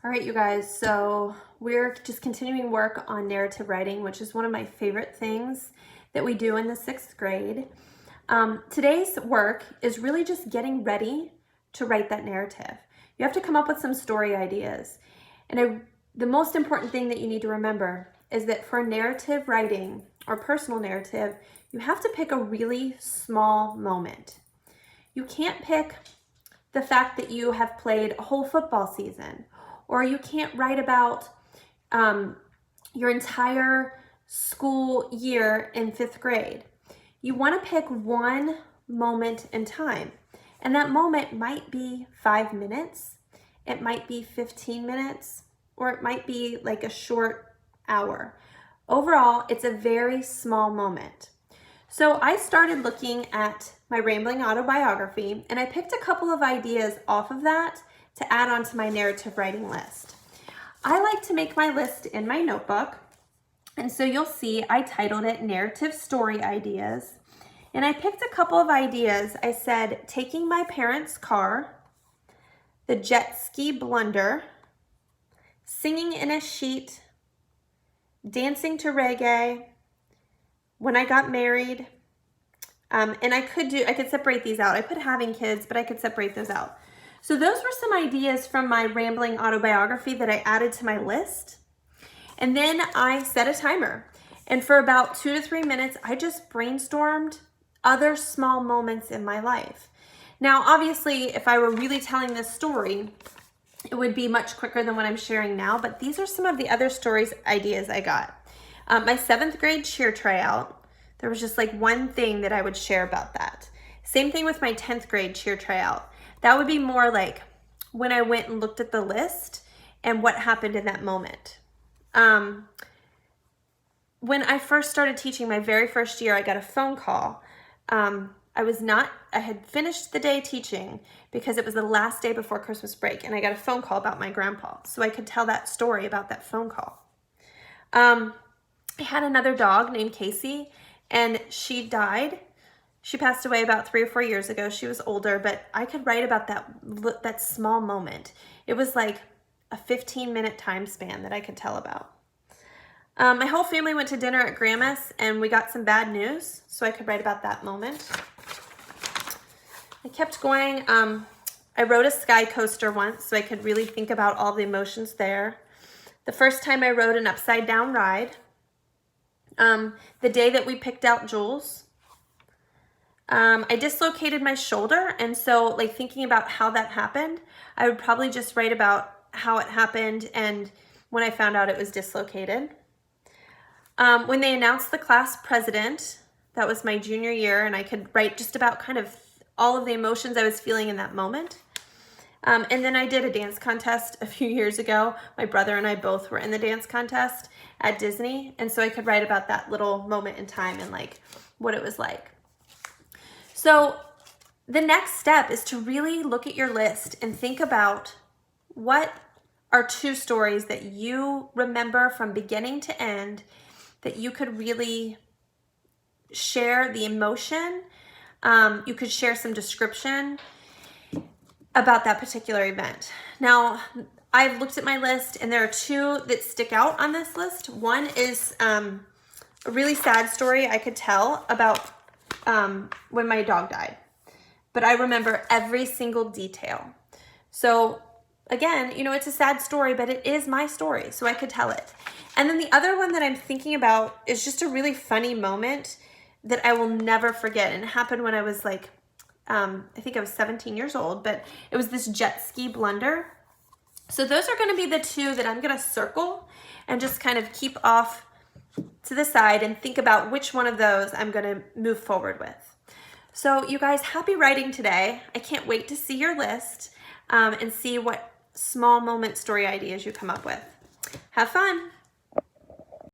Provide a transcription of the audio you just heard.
All right, you guys, so we're just continuing work on narrative writing, which is one of my favorite things that we do in the 6th grade. Today's work is really just getting ready to write that narrative. You have to come up with some story ideas. And the most important thing that you need to remember is that for narrative writing or personal narrative, you have to pick a really small moment. You can't pick the fact that you have played a whole football season, or you can't write about your entire school year in 5th grade. You want to pick one moment in time, and that moment might be 5 minutes, it might be 15 minutes, or it might be like a short hour. Overall, it's a very small moment. So I started looking at my rambling autobiography, and I picked a couple of ideas off of that to add on to my narrative writing list. I like to make my list in my notebook, and so you'll see I titled it Narrative Story Ideas, and I picked a couple of ideas. I said, taking my parents' car, the jet ski blunder, singing in a sheet, dancing to reggae, when I got married, and I could separate these out. I put having kids, but I could separate those out. So those were some ideas from my rambling autobiography that I added to my list. And then I set a timer. And for about 2 to 3 minutes, I just brainstormed other small moments in my life. Now, obviously, if I were really telling this story, it would be much quicker than what I'm sharing now, but these are some of the other stories ideas I got. My 7th grade cheer tryout, there was just like one thing that I would share about that. Same thing with my 10th grade cheer tryout. That would be more like when I went and looked at the list and what happened in that moment. When I first started teaching my very first year, I got a phone call. I had finished the day teaching because it was the last day before Christmas break, and I got a phone call about my grandpa, so I could tell that story about that phone call. I had another dog named Casey, and she died. She passed away about 3 or 4 years ago. She was older, but I could write about that small moment. It was like a 15-minute time span that I could tell about. My whole family went to dinner at Grandma's, and we got some bad news, so I could write about that moment. I kept going. I rode a sky coaster once, so I could really think about all the emotions there. The first time I rode an upside-down ride. The day that we picked out Jules. I dislocated my shoulder, and so like thinking about how that happened, I would probably just write about how it happened and when I found out it was dislocated. When they announced the class president, that was my junior year, and I could write just about kind of all of the emotions I was feeling in that moment. And then I did a dance contest a few years ago. My brother and I both were in the dance contest at Disney, and so I could write about that little moment in time and like what it was like. So the next step is to really look at your list and think about what are 2 stories that you remember from beginning to end that you could really share the emotion. You could share some description about that particular event. Now, I've looked at my list, and there are 2 that stick out on this list. One is a really sad story I could tell about when my dog died, but I remember every single detail. So again, you know, it's a sad story, but it is my story, so I could tell it. And then the other one that I'm thinking about is just a really funny moment that I will never forget, and it happened when I was like, I think I was 17 years old, but it was this jet ski blunder. So those are going to be the 2 that I'm going to circle and just kind of keep off to the side and think about which one of those I'm going to move forward with. So you guys, happy writing today. I can't wait to see your list and see what small moment story ideas you come up with. Have fun.